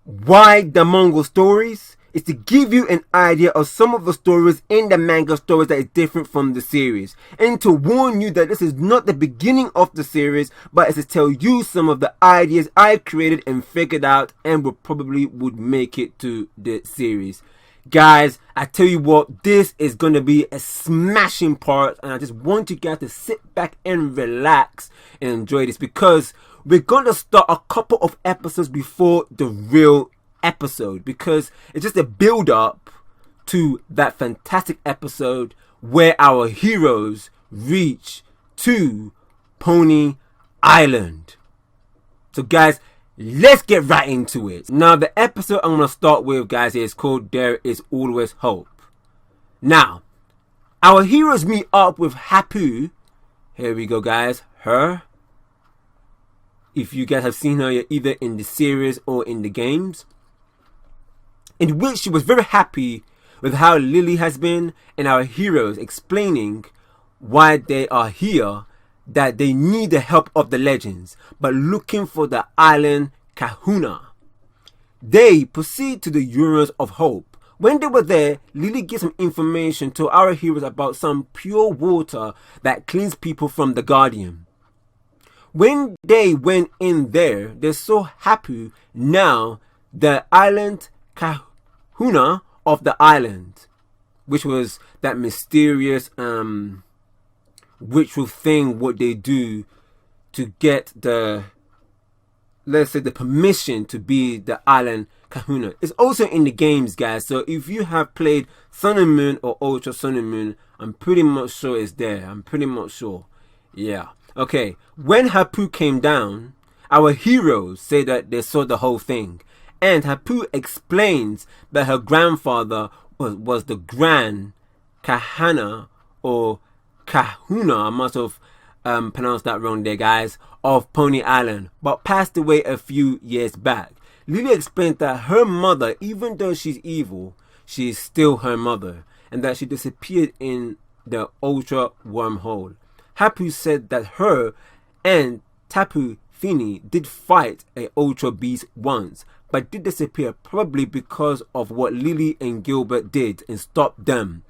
Why the manga stories? Is to give you an idea of some of the stories in the manga stories that is different from the series, and to warn you that this is not the beginning of the series, but it's to tell you some of the ideas I created and figured out and would make it to the series. Guys, I tell you what, this is going to be a smashing part, and I just want you guys to sit back and relax and enjoy this, because we're going to start a couple of episodes before the real episode, because it's just a build up to that fantastic episode where our heroes reach to Poni Island. So guys, let's get right into it. Now the episode I'm going to start with, guys, is called There Is Always Hope. Now our heroes meet up with Hapu. Here we go, guys. Her, if you guys have seen her either in the series or in the games, in which she was very happy with how Lillie has been, and our heroes explaining why they are here, that they need the help of the legends, but looking for the island Kahuna. They proceed to the Uranus of Hope. When they were there, Lillie gives some information to our heroes about some pure water that cleans people from the Guardian. When they went in there, they saw Hapu, now the island Kahuna of the island, which was that mysterious ritual thing what they do to get the, let's say, the permission to be the island Kahuna. It's also in the games, guys, so if you have played Sun and Moon or Ultra Sun and Moon, I'm pretty much sure it's there. I'm pretty much sure. Yeah. Okay, when Hapu came down, our heroes say that they saw the whole thing. And Hapu explains that her grandfather was the Grand Kahana or Kahuna, I must have pronounced that wrong there, guys, of Poni Island, but passed away a few years back. Lillie explained that her mother, even though she's evil, she is still her mother, and that she disappeared in the Ultra wormhole. Hapu said that her and Tapu Fini did fight a Ultra beast once, but did disappear, probably because of what Lillie and Gilbert did and stopped them.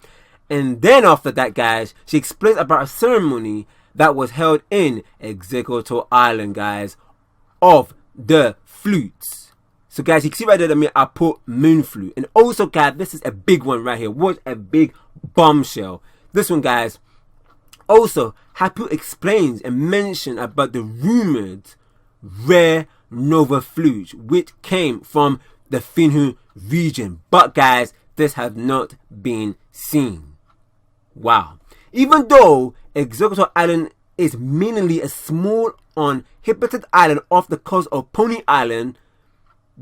And then after that, guys, she explains about a ceremony that was held in Exeggutor Island, guys, of the flutes. So guys, you can see right there that I put moon flute. And also, guys, this is a big one right here. What a big bombshell. This one, guys. Also, Hapu explains and mentions about the rumored rare Nova flute, which came from the Finhu region, but guys, this has not been seen. Wow. Even though Exeggutor Island is mainly a small uninhabited island off the coast of Poni Island,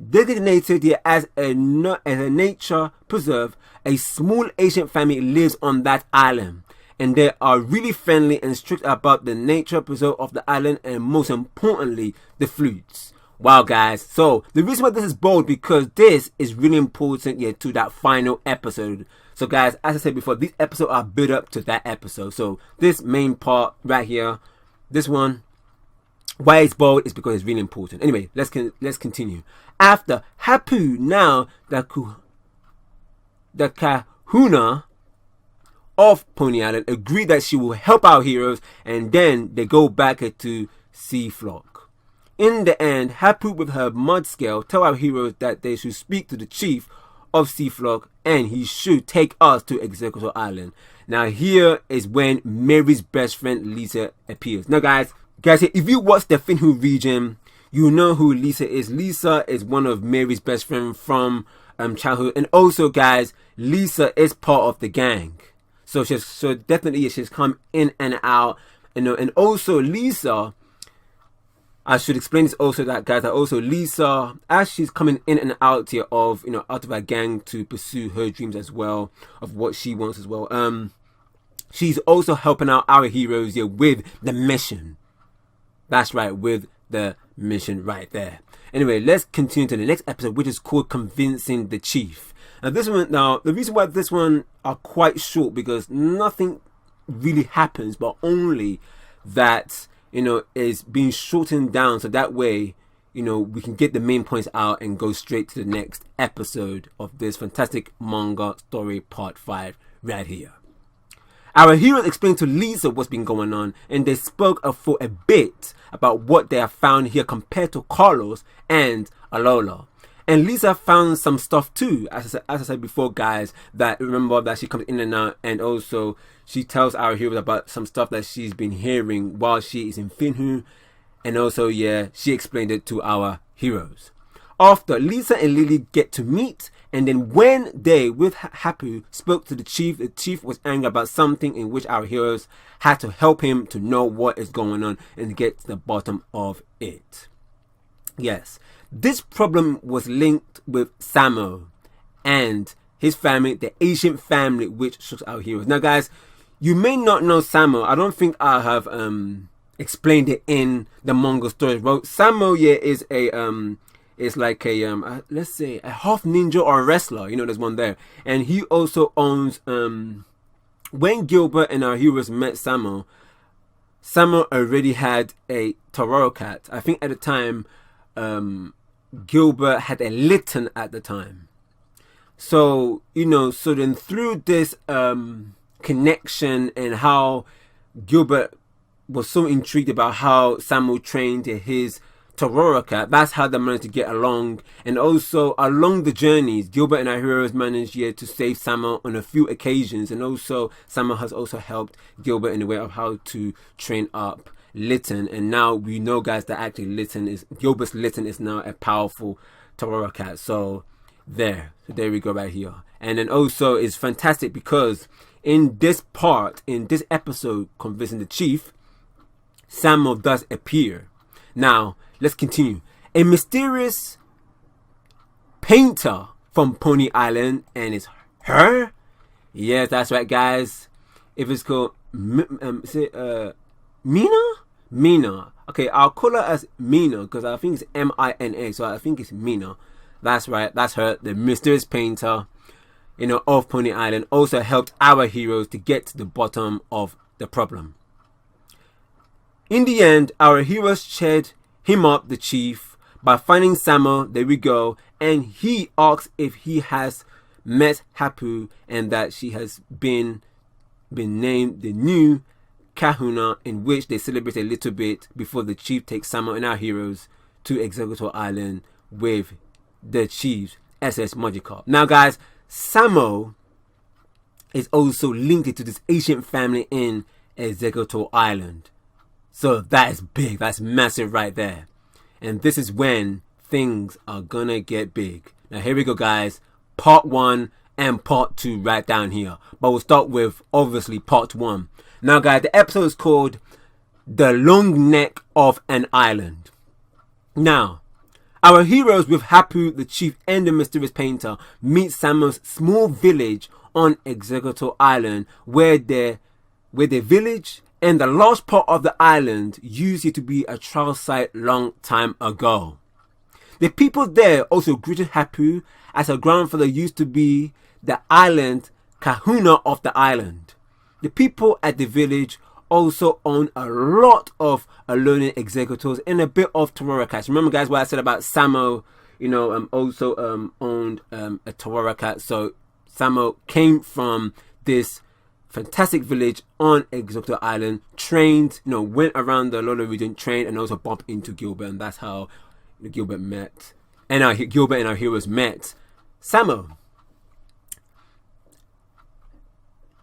designated here as a nature preserve, a small ancient family lives on that island, and they are really friendly and strict about the nature preserve of the island, and most importantly, the flutes. Wow, guys, so the reason why this is bold, because this is really important to that final episode. So guys, as I said before, these episodes are built up to that episode. So this main part right here, this one, why it's bold is because it's really important. Anyway, let's continue. After Hapu, now the Kahuna of Poni Island agreed that she will help our heroes, and then they go back to Seaflock. In the end, Hapu with her Mudscale tell our heroes that they should speak to the chief of Seaflock, and he should take us to Exeggutor Island. Now here is when Mary's best friend Lisa appears. Now guys, if you watch the Finhu region, you know who Lisa is. Lisa is one of Mary's best friends from childhood, and also guys, Lisa is part of the gang. So definitely she's come in and out, and also Lisa, I should explain this also, that guys, that also Lisa, as she's coming in and out here of out of her gang to pursue her dreams as well, of what she wants as well. She's also helping out our heroes here with the mission. That's right, with the mission right there. Anyway, let's continue to the next episode, which is called Convincing the Chief. Now this one, the reason why this one are quite short, because nothing really happens, but only that is being shortened down, so that way we can get the main points out and go straight to the next episode of this fantastic manga story part 5 right here. Our heroes explained to Lisa what's been going on, and they spoke for a bit about what they have found here compared to Carlos and Alola. And Lisa found some stuff too, as I said before, guys, that remember that she comes in and out, and also she tells our heroes about some stuff that she's been hearing while she is in Finhu, and also, she explained it to our heroes. After, Lisa and Lillie get to meet, and then when they, with Hapu, spoke to the chief was angry about something in which our heroes had to help him to know what is going on and get to the bottom of it. Yes, this problem was linked with Samo and his family, the ancient family which shows our heroes. Now, guys, you may not know Samo. I don't think I have explained it in the manga stories. Well, Samo is a is like a let's say a half ninja or a wrestler. There's one there, and he also owns when Gilbert and our heroes met Samo already had a Tororo cat. I think at the time Gilbert had a Litten at the time. So so then through this connection and how Gilbert was so intrigued about how Samo trained his Tororo cat, that's how they managed to get along. And also along the journeys, Gilbert and our heroes managed to save Samo on a few occasions, and also Samo has also helped Gilbert in the way of how to train up Litten. And now we know, guys, that actually Gilbert's Litten is now a powerful Tororo cat. So there we go right here. And then also it's fantastic because in this episode, convincing the chief, Samo does appear. Now, let's continue. A mysterious painter from Poni Island, and it's her? Yes, that's right, guys. If it's called Mina? Mina. Okay, I'll call her as Mina because I think it's Mina, so I think it's Mina. That's right, that's her, the mysterious painter, of Poni Island, also helped our heroes to get to the bottom of the problem. In the end, our heroes cheered him up, the chief, by finding Samo, there we go, and he asks if he has met Hapu and that she has been named the new Kahuna, in which they celebrate a little bit before the chief takes Samo and our heroes to Exeggutor Island with the chief's SS Magikarp. Now, guys, Samo is also linked to this ancient family in Exeggutor Island. So that is big, that's massive right there. And this is when things are gonna get big. Now here we go, guys. Part 1 and part 2 right down here. But we'll start with, obviously, part 1. Now, guys, the episode is called The Long Neck of an Island. Now, our heroes with Hapu, the chief, and the mysterious painter meet Samo's small village on Exeggutor Island, where the village and the large part of the island used to be a travel site long time ago. The people there also greeted Hapu as her grandfather used to be the island kahuna of the island. The people at the village also own a lot of Alola Exeggutors and a bit of Tororo cats. Remember, guys, what I said about Samo, also owned a Tororo cat. So Samo came from this fantastic village on Exeggutor Island, trained, went around the Alola region, trained, and also bumped into Gilbert, and that's how Gilbert and our heroes met Samo.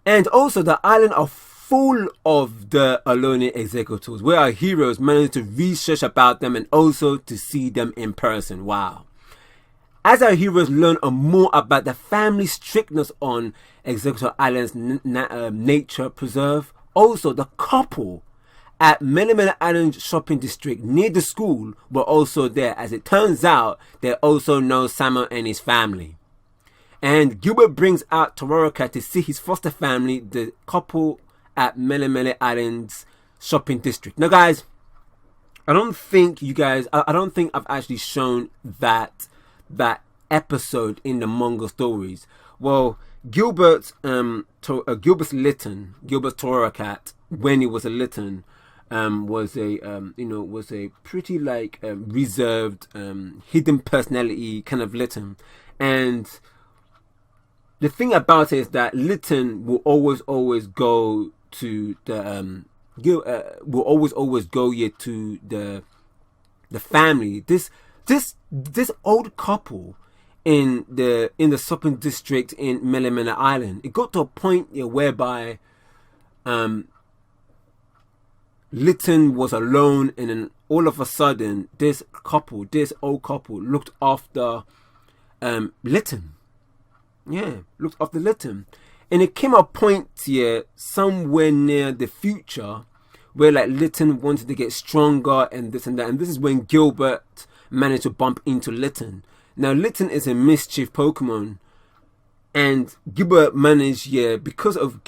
And also the island are full of the Alola Exeggutors, where our heroes managed to research about them and also to see them in person. Wow. As our heroes learn more about the family strictness on Exeggutor Island's nature preserve, also the couple at Melvin Island shopping district near the school were also there. As it turns out, they also know Samo and his family. And Gilbert brings out Tororo to see his foster family, the couple at Melvin Island's shopping district. Now, guys, I don't think I've actually shown that episode in the manga stories. Well, Gilbert's Litten, Gilbert's Tororo cat, when he was a Litten, was a pretty like reserved, hidden personality kind of Litten. And the thing about it is that Litten will always go to the will always go to the family. This old couple in the shopping district in Melemele Island. It got to a point whereby Litten was alone, and then all of a sudden this old couple looked after Litten. Yeah, looked after Litten. And it came a point somewhere near the future where like Litten wanted to get stronger and this and that. And this is when Gilbert managed to bump into Litten. Now Litten is a mischief Pokemon, and Gilbert managed because of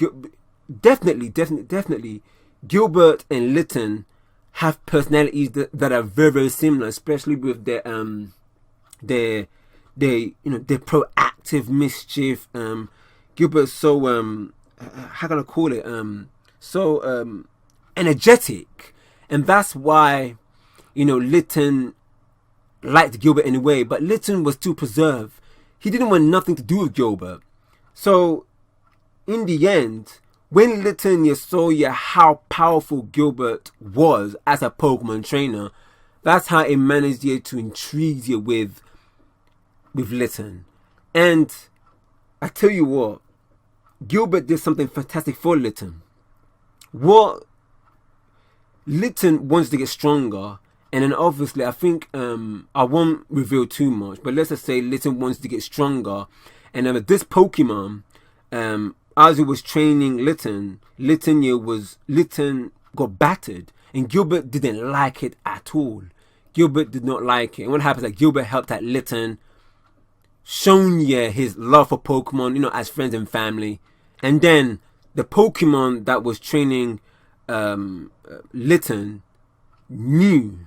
definitely Gilbert and Litten have personalities that are very, very similar, especially with their proactive mischief. Gilbert's so how can I call it? So energetic, and that's why Litten liked Gilbert in a way, but Litten was too preserved. He didn't want nothing to do with Gilbert. So in the end, when Litten saw how powerful Gilbert was as a Pokemon trainer, that's how it managed to intrigue you with Litten. And I tell you what, Gilbert did something fantastic for Litten. What Litten wants to get stronger, and then obviously I think I won't reveal too much, but let's just say Litten wants to get stronger, and this Pokemon, as he was training Litten got battered, and Gilbert didn't like it at all. Gilbert did not like it, and what happens is that Gilbert helped out Litten, shown his love for Pokemon, as friends and family, and then the Pokemon that was training Litten knew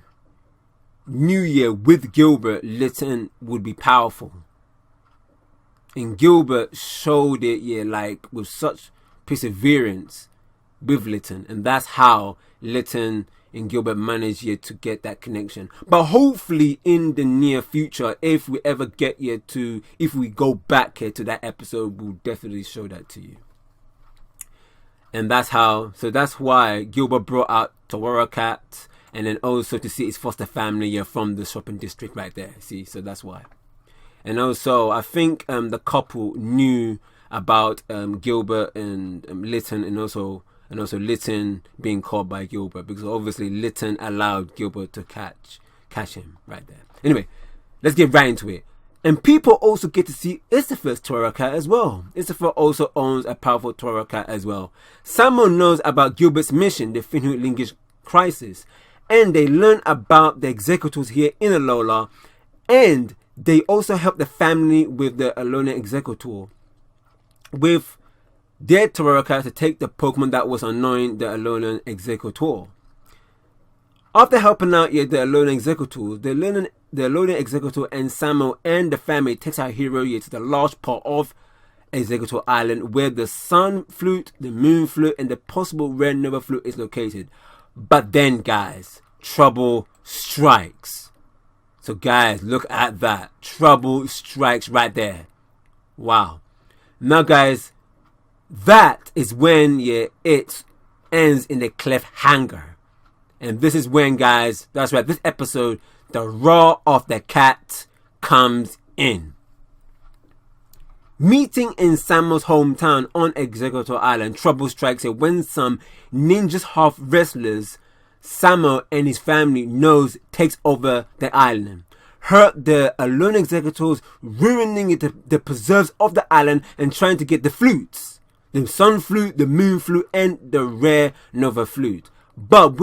with Gilbert, Litten would be powerful. And Gilbert showed it like with such perseverance with Litten, and that's how Litten and Gilbert managed to get that connection. But hopefully in the near future, if we ever get if we go back to that episode, we'll definitely show that to you. And that's why Gilbert brought out Cat, and then also to see his foster family from the shopping district right there. See, so that's why. And also, I think the couple knew about Gilbert and Litten, and also Litten being caught by Gilbert, because obviously Litten allowed Gilbert to catch him right there. Anyway, let's get right into it. And people also get to see Issa's Cat as well. Issa also owns a powerful Cat as well. Samuel knows about Gilbert's mission, the Finhood Linkage Crisis, and they learn about the Exeggutors here in Alola, and they also help the family with the Alola Exeggutor with their Cat to take the Pokemon that was annoying the Alola Exeggutor. After helping out the Alola Exeggutors, the Alola Exeggutor and Samuel and the family takes our hero to the large part of Exeggutor Island where the Sun Flute, the Moon Flute, and the possible Red Nova Flute is located. But then, guys, trouble strikes. So, guys, look at that. Trouble strikes right there. Wow. Now, guys, that is when it ends in the cliffhanger. And this is when, guys, that's right, this episode, the Roar of the Cat comes in. Meeting in Samuel's hometown on Exeggutor Island, trouble strikes when some ninjas half wrestlers Samuel and his family knows takes over the island. Hurt the Alola Exeggutors, ruining the preserves of the island and trying to get the flutes. The Sun Flute, the Moon Flute, and the Rare Nova Flute. But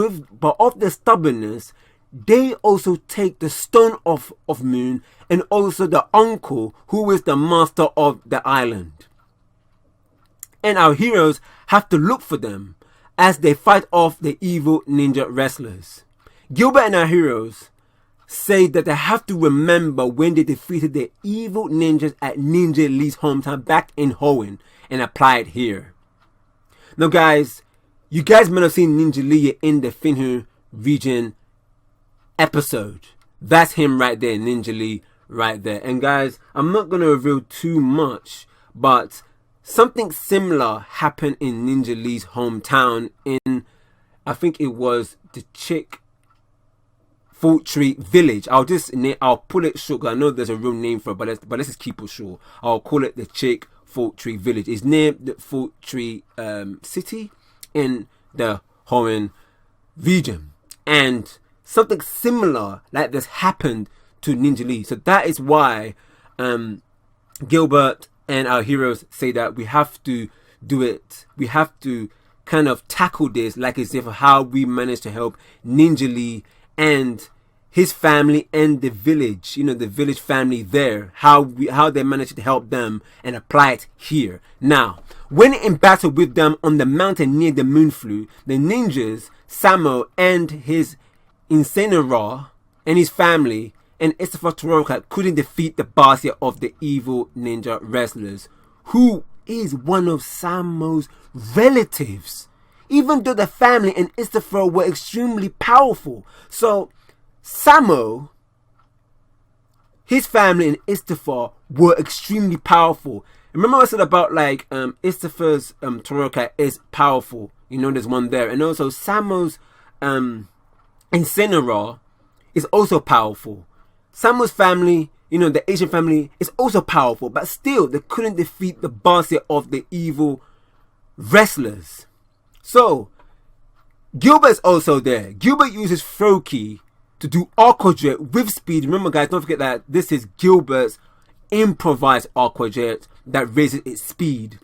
of their stubbornness, they also take the Stone of Moon and also the uncle who is the master of the island. And our heroes have to look for them as they fight off the evil ninja wrestlers. Gilbert and our heroes say that they have to remember when they defeated the evil ninjas at Ninja Lee's hometown back in Hoenn and apply it here. Now, guys, you guys might have seen Ninja Lee in the TOU region episode. That's him right there, Ninja Lee right there. And guys, I'm not going to reveal too much, but something similar happened in Ninja Lee's hometown in, I think it was the Chick Tree Village. I'll pull it short, 'cause I know there's a real name for it, but let's just keep it short. I'll call it the Chick Tree Village. It's near the Tree city in the Hoenn region, and something similar like this happened to Ninja Lee. So that is why Gilbert and our heroes say that we have to do it. We have to kind of tackle this like as if how we managed to help Ninja Lee and his family and the village, the village family there, how they managed to help them and apply it here. Now, when in battle with them on the mountain near the Moonflu, the ninjas, Samo and his Incineroar and his family and Istafar Toroka couldn't defeat the boss here of the evil ninja wrestlers, who is one of Samo's relatives, even though the family and Istafar were extremely powerful. So Samo, his family and Istafar were extremely powerful. Remember I said about like Istafar's Toroka is powerful. There's one there. And also Samo's Incineroar is also powerful. Samo's family, the Asian family, is also powerful. But still, they couldn't defeat the boss of the evil wrestlers. So, Gilbert's also there. Gilbert uses Froakie to do Aqua Jet with speed. Remember guys, don't forget that this is Gilbert's improvised Aqua Jet that raises its speed.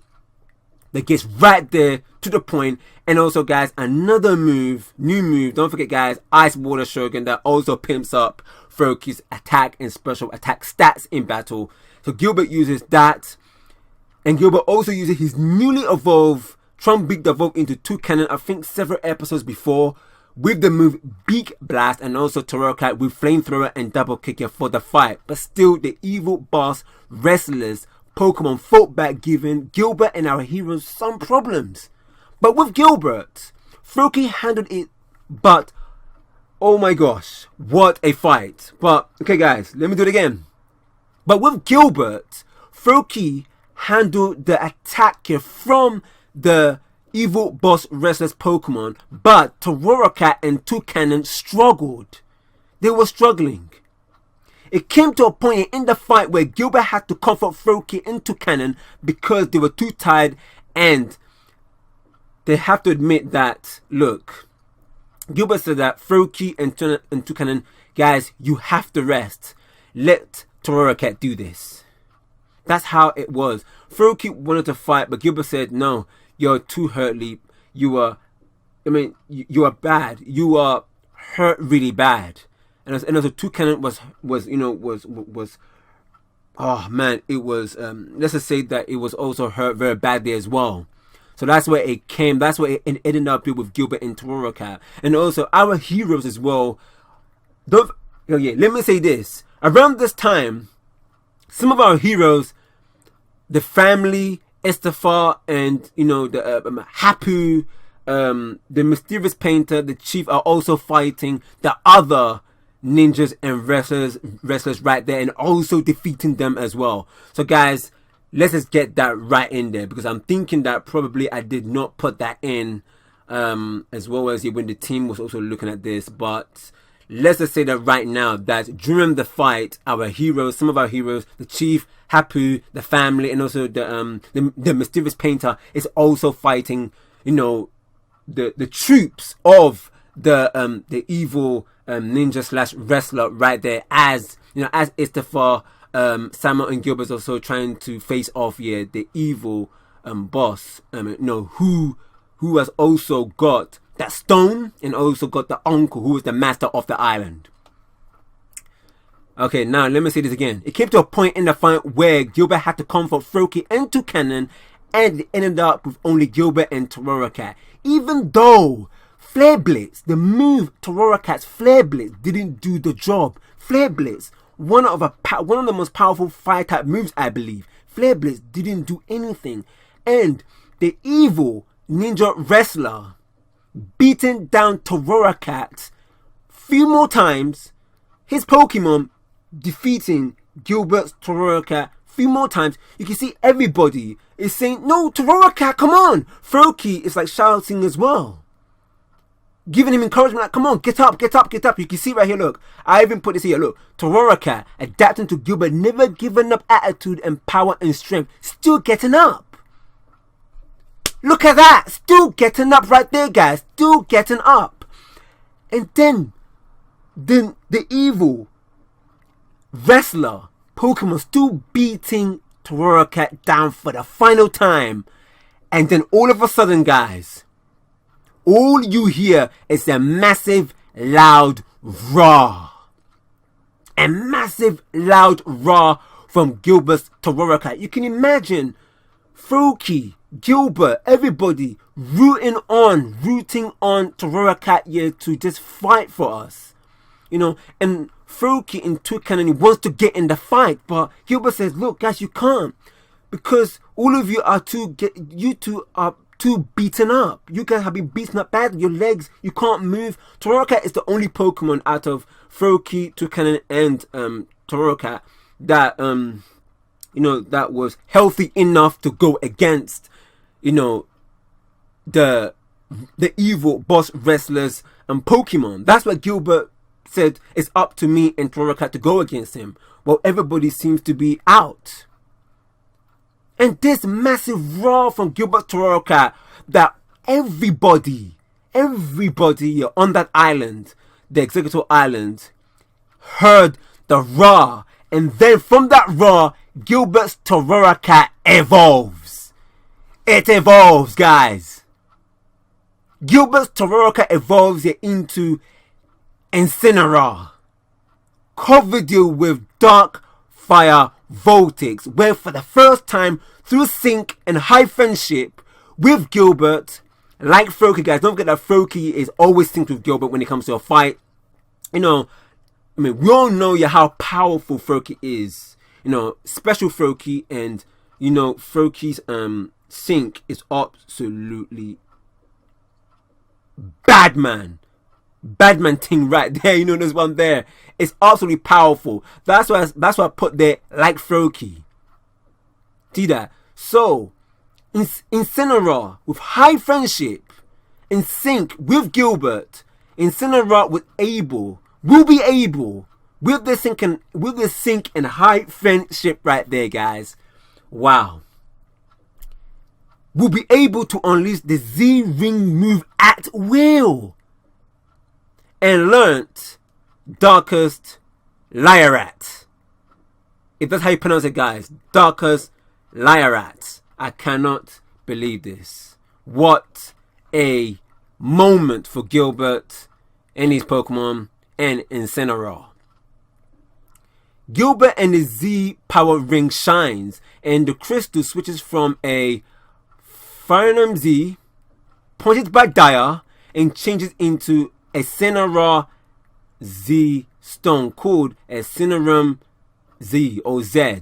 That gets right there to the point. And also guys, another new move, don't forget guys, Ice Water Shogun that also pimps up Froakie's attack and special attack stats in battle. So Gilbert uses that. And Gilbert also uses his newly evolved Trump Beak evolved into Toucannon, I think several episodes before, with the move Beak Blast, and also Toroka with Flamethrower and Double Kicker for the fight. But still, the evil boss wrestlers Pokemon fought back, giving Gilbert and our heroes some problems. But with Gilbert, Froakie handled it, but oh my gosh, what a fight. But okay guys, let me do it again. But with Gilbert, Froakie handled the attack here from the evil boss wrestlers Pokemon, but Toroka and Toucannon struggled. They were struggling. It came to a point in the fight where Gilbert had to comfort Froakie and Toucannon because they were too tired, and they have to admit that, look, Gilbert said that Froakie and Toucannon, guys, you have to rest. Let Toroka do this. That's how it was. Froakie wanted to fight, but Gilbert said, no, you're too hurt, Leap. You are bad. You are hurt really bad. And also Toucannon was oh man, it was let's just say that it was also hurt very badly as well. So that's where it came. That's where it ended up with Gilbert and Toroka. And also our heroes as well. Let me say this. Around this time, some of our heroes, the family, Istafar, and the Hapu, the mysterious painter, the chief, are also fighting the other ninjas and wrestlers right there, and also defeating them as well. So guys, let's just get that right in there, because I'm thinking that probably I did not put that in as well as when the team was also looking at this. But let's just say that right now, that during the fight, our heroes, some of our heroes, the chief, Hapu, the family, and also the mysterious painter is also fighting, the troops of the evil ninja / wrestler right there, as Istafar, Samo and Gilbert is also trying to face off the evil boss, who has also got that stone and also got the uncle who is the master of the island. Okay, now let me say this again. It came to a point in the fight where Gilbert had to comfort Froakie and Toucannon, and it ended up with only Gilbert and Toroka. Even though Flare Blitz, the move Toroka's Flare Blitz, didn't do the job. Flare Blitz, one of the most powerful fire type moves, I believe. Flare Blitz didn't do anything, and the evil ninja wrestler beating down Tororacat few more times, his Pokemon defeating Gilbert's Tororacat few more times, you can see everybody is saying, no, Tororacat, come on. Froakie is like shouting as well, giving him encouragement, like, come on, get up, get up, get up. You can see right here, look, I even put this here, look, Tororacat adapting to Gilbert, never giving up attitude and power and strength, still getting up. Look at that, still getting up right there, guys, still getting up. And then the evil wrestler Pokemon still beating Tororacat down for the final time. And then all of a sudden, guys, all you hear is a massive loud roar. A massive loud roar from Gilbert's Tororacat. You can imagine Froakie, Gilbert, everybody rooting on Tororacat here to just fight for us. You know, and Froakie in Toucan wants to get in the fight, but Gilbert says, look guys, you can't, because all of you are too beaten up. You guys have been beaten up bad. Your legs, you can't move. Tororacat is the only Pokemon out of Froakie, Toucan and Tororacat that that was healthy enough to go against the evil boss wrestlers and Pokemon. That's what Gilbert said, it's up to me and Tororacat to go against him. Well, everybody seems to be out. And this massive roar from Gilbert Tororacat that everybody on that island, the Exeggutor Island, heard the roar. And then from that roar, Gilbert's Tororacat evolves. It evolves, guys. Gilbert's Tororacat evolves into Incineroar, covered you with dark fire voltics, where for the first time through sync and high friendship with Gilbert, like Froakie, guys, don't forget that Froakie is always synced with Gilbert when it comes to a fight. We all know how powerful Froakie is. Special Froakie, and Froakie's sync is absolutely Badman thing right there. There's one there. It's absolutely powerful. That's why I put there, like Froakie. See that? So Incineroar with high friendship in sync with Gilbert, Incineroar will be able with this sync and high friendship right there, guys. Wow. Will be able to unleash the Z-Ring move at will. And learnt Darkest Liorat. If that's how you pronounce it, guys. Darkest Liorat. I cannot believe this. What a moment for Gilbert and his Pokemon and Incineroar. Gilbert and the Z power ring shines, and the crystal switches from a Fire Z pointed by Dyer and changes into a Incineroar Z stone called a Incineroar Z or Z,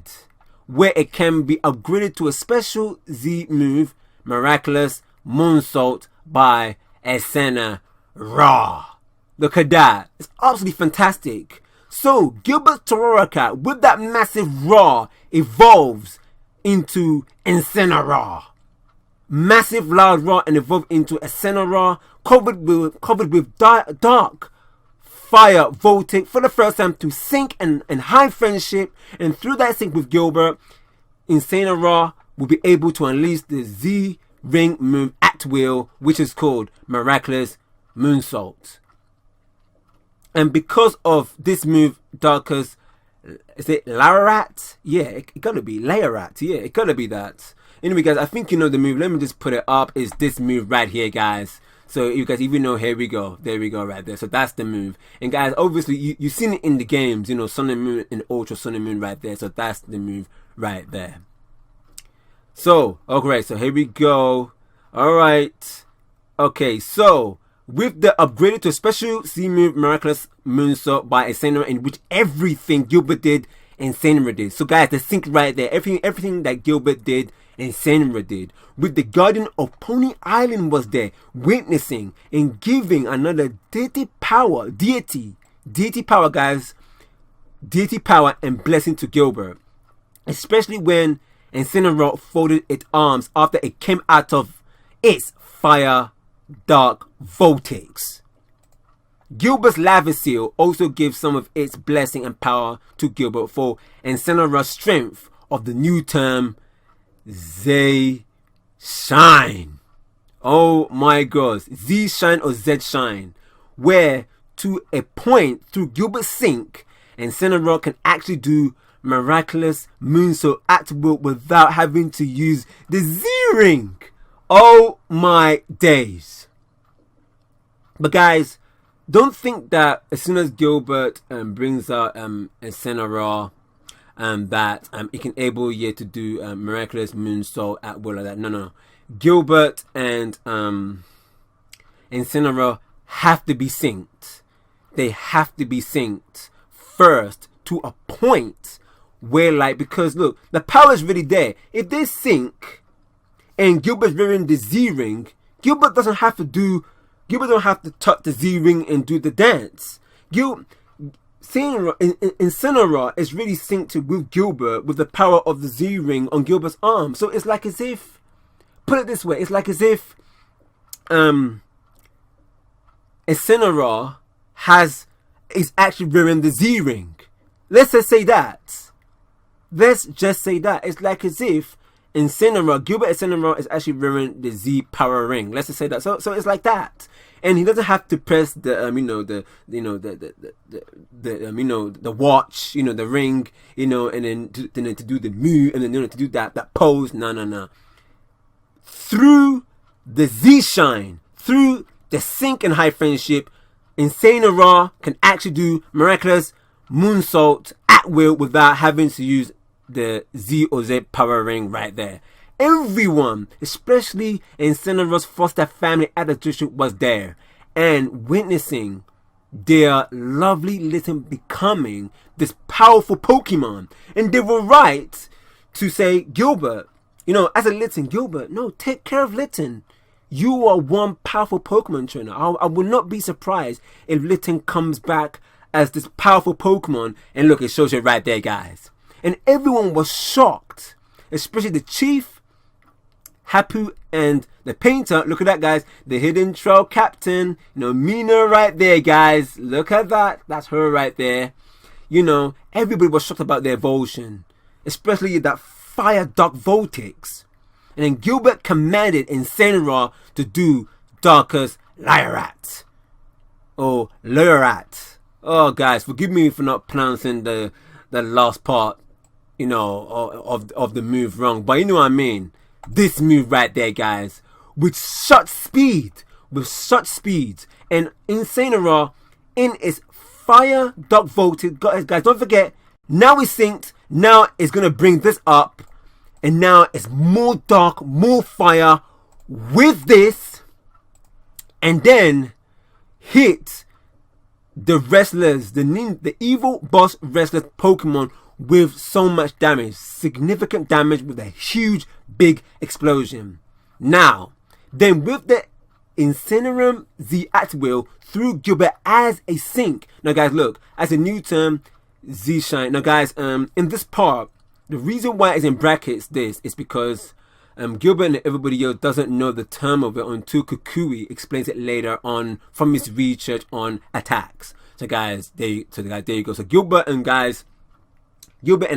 where it can be upgraded to a special Z move, Miraculous Moonsault by Incineroar. Look at that. It's absolutely fantastic. So Gilbert Tororacat with that massive roar evolves into Incineroar. Massive loud roar and evolve into Incineroar covered with dark fire voltic for the first time to sync and high friendship, and through that sync with Gilbert, Incineroar will be able to unleash the Z ring move at will, which is called Miraculous Moonsault. And because of this move, Darkest, is it Liorat? Yeah, it gotta be Liorat. Yeah, it gotta be that. Anyway, guys, I think you know the move. Let me just put it up. It's this move right here, guys. So you guys even know, here we go. There we go right there. So that's the move. And guys, obviously, you've seen it in the games. Sun and Moon and Ultra Sun and Moon right there. So that's the move right there. So, okay, so here we go. Alright. Okay, so with the upgraded to a special Z move, Miraculous Moonsault by Incineroar, in which everything Gilbert did Incineroar did. So guys, the sync right there. Everything that Gilbert did, Incineroar did. With the Guardian of Poni Island was there, witnessing and giving another deity power, guys. Deity power and blessing to Gilbert. Especially when Incineroar folded its arms after it came out of its fire dark vortex. Gilbert's lava seal also gives some of its blessing and power to Gilbert for Incineroar's strength of the new term Z Shine. Oh my gosh, Z Shine or Z Shine, where to a point through Gilbert's sync, Incineroar can actually do miraculous moonsault at will without having to use the Z-Ring. Oh my days. But guys, don't think that as soon as Gilbert brings out Incineroar that it can able to do miraculous moonsault at will like that. No. Gilbert and Incineroar have to be synced. They have to be synced first to a point where because look, the power is really there. If they sync and Gilbert's wearing the Z-Ring, Gilbert don't have to touch the Z-Ring and do the dance. Incineroar is really synced with Gilbert with the power of the Z-Ring on Gilbert's arm. So it's like as if, put it this way, it's like as if Incineroar is actually wearing the Z-Ring. Let's just say that. It's like as if Gilbert Incineroar is actually wearing the Z power ring. Let's just say that. So it's like that, and he doesn't have to press the the watch, the ring, and then to do the move, and then to do that pose. No. Through the Z Shine, through the sync and high friendship, Incineroar can actually do miraculous moonsault at will without having to use the Z or Z power ring right there. Everyone, especially Incineroar's foster family at the district, was there and witnessing their lovely Litten becoming this powerful Pokemon. And they were right to say, Gilbert, as a Litten, Gilbert, no, take care of Litten. You are one powerful Pokemon trainer. I would not be surprised if Litten comes back as this powerful Pokemon. And look, it shows you right there, guys. And everyone was shocked, especially the chief, Hapu, and the painter. Look at that, guys. The hidden trail captain, Mina right there, guys. Look at that. That's her right there. Everybody was shocked about their evolution, especially that fire dark vortex. And then Gilbert commanded Incineroar to do Darkus Liorat. Oh, Liorat. Oh, guys, forgive me for not pronouncing the last part, of the move wrong. But you know what I mean. This move right there, guys, with such speed. And Incineroar in its fire dark voltage. Guys, don't forget, now it's synced. Now it's going to bring this up. And now it's more dark, more fire with this. And then hit the wrestlers, the evil boss wrestlers Pokemon with so much damage, significant damage with a huge big explosion. Now, then with the Incineroar Z at will through Gilbert as a sync. Now guys, look, as a new term, Z Shine. Now guys, in this part, the reason why it's in brackets this is because Gilbert and everybody else doesn't know the term of it until Kukui explains it later on from his research on attacks. So guys, there you go. So Gilbert and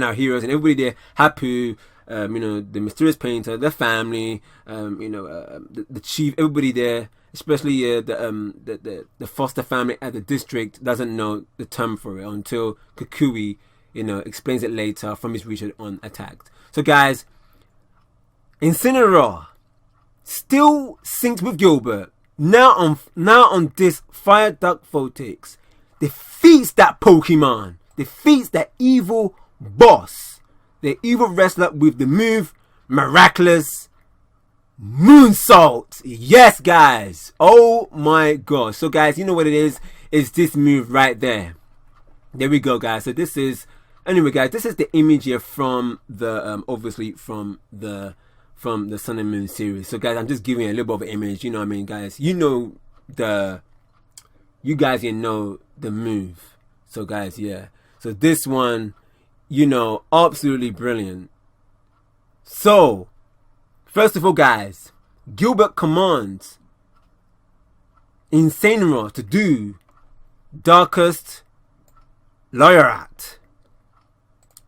our heroes and everybody there, Hapu, the mysterious painter, the family, the chief, everybody there, especially the foster family at the district doesn't know the term for it until Kukui, explains it later from his research on attacks. So guys, Incineroar still synced with Gilbert. Now on this fire dark vortex, defeats that Pokemon, defeats that evil boss, the evil wrestler with the move miraculous moonsault. Yes, guys. Oh my gosh. So guys, you know what it is? It's this move right there. There we go, guys. So this is Anyway, guys, this is the image here from the obviously from the Sun and Moon series. So, guys, I'm just giving you a little bit of an image. You know what I mean, guys? You guys know the move. So, guys, yeah. So this one, absolutely brilliant. So, first of all, guys, Gilbert commands Incineroar to do Darkest Lariat.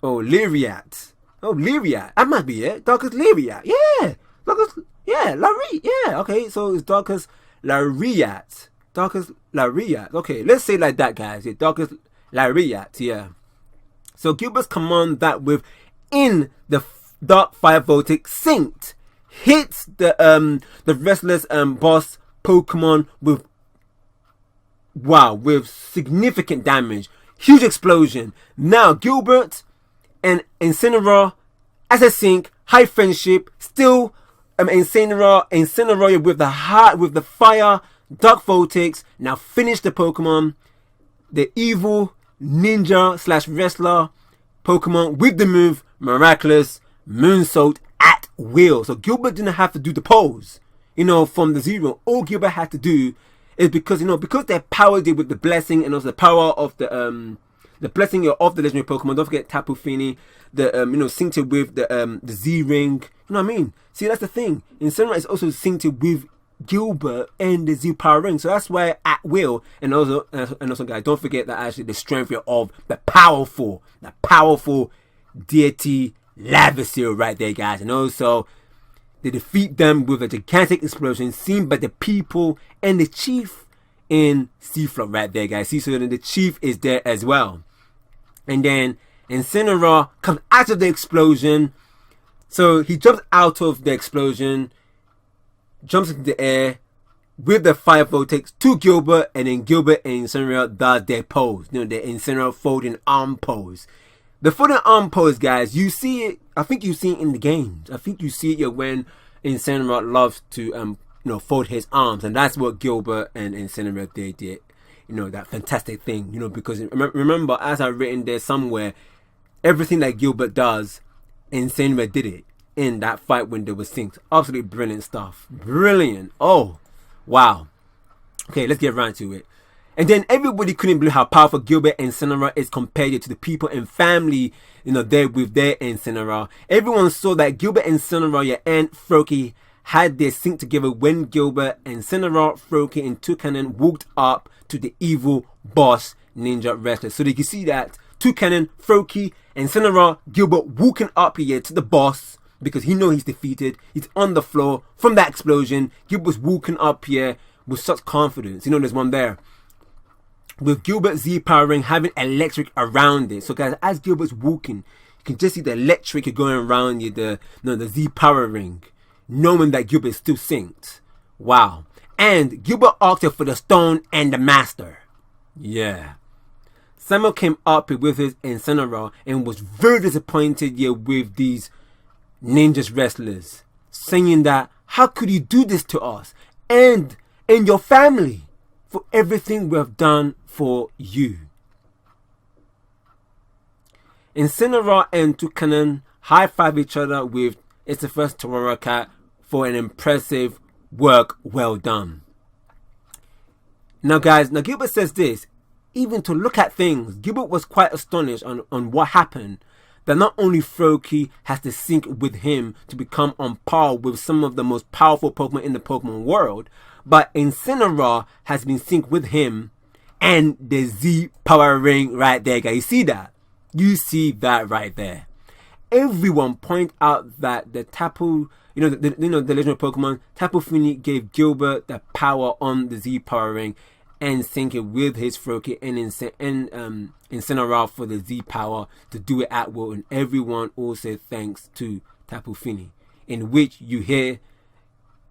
Lariat. Lariat. That might be it. Darkest Lariat. Yeah. Lariat. Yeah. Okay, so it's Darkest Lariat. Darkest Lariat. Okay, let's say it like that, guys. Yeah, Darkest Lariat. Yeah. So Gilbert's command that within the Dark Fire Voltic synced hits the restless boss Pokemon with significant damage. Huge explosion. Now Gilbert and Incineroar as a sync, high friendship, still Incineroar with the fire, Dark Voltics, now finish the Pokemon, the evil ninja / wrestler Pokemon with the move Miraculous Moonsault at will. So Gilbert didn't have to do the pose, from the zero. All Gilbert had to do is because they're powered with the blessing and also the power of the blessing of the legendary Pokemon. Don't forget Tapu Fini, synced it with the Z Ring. You know what I mean? See, that's the thing. Incineroar is also synced with Gilbert and the Z Power Ring. So that's why at will, and also guys, don't forget that actually the strength of the powerful deity Lavasil right there, guys. And also they defeat them with a gigantic explosion seen by the people and the chief in Seafloor right there, guys. See, so then the chief is there as well. And then Incineroar comes out of the explosion. So he jumps out of the explosion, jumps into the air with the fire voltics to Gilbert, and then Gilbert and Incineroar does their pose. The Incineroar folding arm pose. The folding arm pose, guys, you see it. I think you see it in the games. I think you see it when Incineroar loves to fold his arms, and that's what Gilbert and Incineroar did. That fantastic thing. Because remember, as I've written there somewhere, everything that Gilbert does, Incineroar did it in that fight when they were synced. Absolutely brilliant stuff. Brilliant. Oh, wow. Okay, let's get right to it. And then everybody couldn't believe how powerful Gilbert and Incineroar is compared to the people and family, there with their Incineroar. Everyone saw that Gilbert and Incineroar and Froakie had their sync together when Gilbert, Incineroar, Froakie, and Toucannon walked up to the evil boss ninja wrestler. So you can see that Toucannon, Froakie, Incineroar, Gilbert walking up here to the boss because he knows he's defeated. He's on the floor from that explosion. Gilbert's walking up here with such confidence. There's one there. With Gilbert Z powering having electric around it. So guys, as Gilbert's walking, you can just see the electric going around you, the Z power ring, knowing that Gilbert's still synced. Wow. And Gilbert asked for the stone and the master. Yeah. Samuel came up with his Incineroar and was very disappointed with these ninjas wrestlers, saying that how could you do this to us and your family for everything we have done for you. Incineroar and Toucannon high-five each other with it's the first Toraracat for an impressive work well done. Now guys, Gilbert says this, even to look at things, Gilbert was quite astonished on what happened, that not only Froakie has to sync with him to become on par with some of the most powerful Pokemon in the Pokemon world, but Incineroar has been synced with him and the Z power ring right there, guys. You see that? You see that right there. Everyone point out that the Tapu, the legendary Pokemon, Tapu Fini gave Gilbert the power on the Z power ring and sync it with his Froakie and Incineroar for the Z power to do it at will. And everyone also thanks to Tapu Fini, in which you hear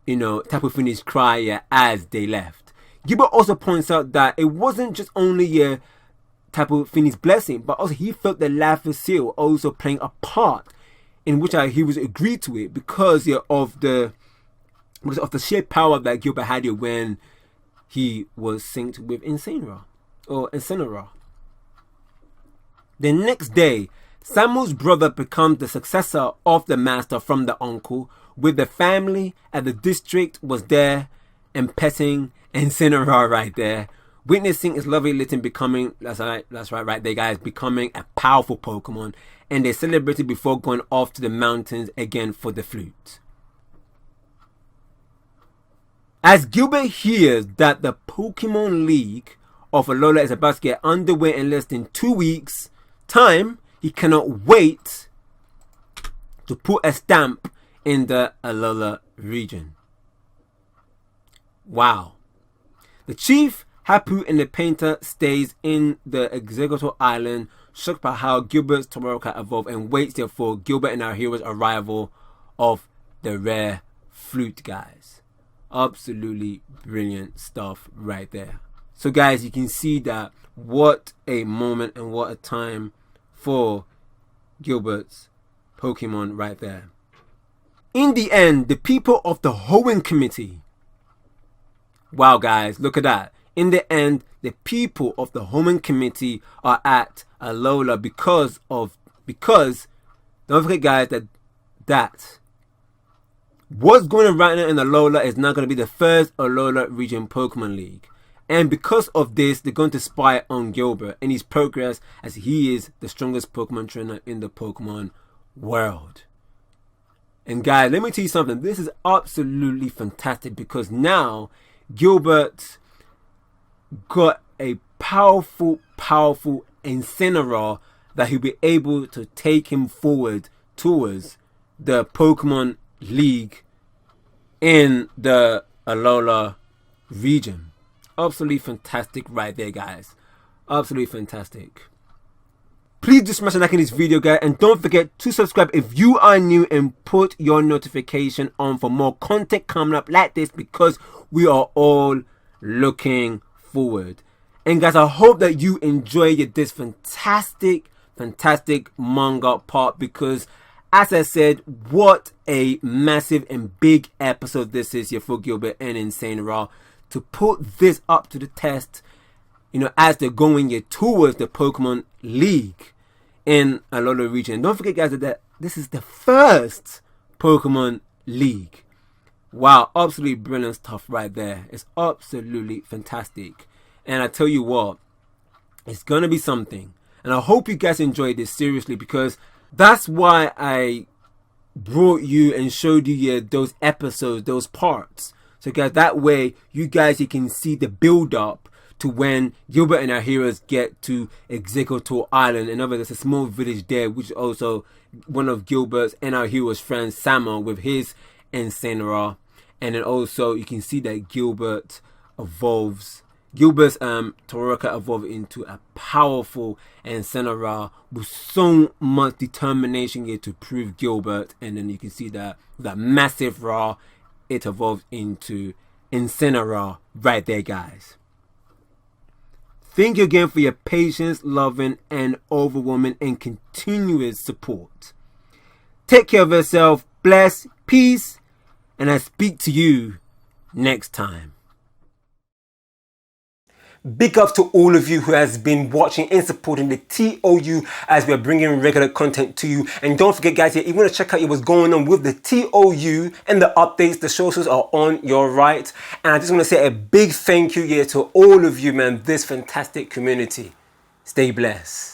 Tapu Fini's cry as they left. Gilbert also points out that it wasn't just only Tapu Fini's blessing, but also he felt the Lavasil also playing a part in which he was agreed to it because of the sheer power that Gilbert had when he was synced with Incineroar. The next day, Samuel's brother becomes the successor of the master from the uncle, with the family at the district was there and petting Incineroar right there, witnessing his lovely Litten becoming, that's right there guys, becoming a powerful Pokemon, and they celebrated before going off to the mountains again for the flute. As Gilbert hears that the Pokémon League of Alola is about to get underway in less than 2 weeks' time, he cannot wait to put a stamp in the Alola region. Wow. The chief, Hapu, and the painter stays in the Exeggutor Island, shocked by how Gilbert's Tamaroka evolved, and waits there for Gilbert and our hero's arrival of the rare flute, guys. Absolutely brilliant stuff right there. So guys, you can see that what a moment and what a time for Gilbert's Pokemon right there. In the end, the people of the Hoenn Committee, wow guys, look at that. In the end, the people of the Hoenn Committee are at Alola because don't forget guys that what's going on right now in Alola is not going to be the first Alola Region Pokemon League. And because of this, they're going to spy on Gilbert and his progress, as he is the strongest Pokemon trainer in the Pokemon world. And guys, let me tell you something. This is absolutely fantastic, because now Gilbert got a powerful Incineroar that he'll be able to take him forward towards the Pokemon League in the Alola region. Absolutely fantastic right there, guys. Absolutely fantastic. Please do smash a like in this video, guys, and don't forget to subscribe if you are new, and put your notification on for more content coming up like this, because we are all looking forward. And guys, I hope that you enjoyed this fantastic manga part, because as I said, what a massive and big episode this is here for Gilbert and Incineroar, to put this up to the test, you know, as they're going here towards the Pokemon League in Alola region. Don't forget guys that this is the first Pokemon League. Wow, absolutely brilliant stuff right there. It's absolutely fantastic. And I tell you what, it's gonna be something. And I hope you guys enjoyed this, seriously, because that's why I brought you and showed you those episodes, those parts. So guys, that way you can see the build up to when Gilbert and our heroes get to Exeggutor Island. And over there's a small village there, which is also one of Gilbert's and our hero's friends, Samuel, with his Incineroar. And then also you can see that Gilbert's Tamaroka evolved into a powerful Incineroar with so much determination here to prove Gilbert. And then you can see that massive Roar, it evolved into Incineroar right there, guys. Thank you again for your patience, loving, and overwhelming and continuous support. Take care of yourself, bless, peace, and I speak to you next time. Big ups to all of you who has been watching and supporting the TOU as we're bringing regular content to you. And don't forget guys, if you want to check out what's going on with the TOU and the updates, the socials are on your right. And I just want to say a big thank you here to all of you, man, this fantastic community. Stay blessed.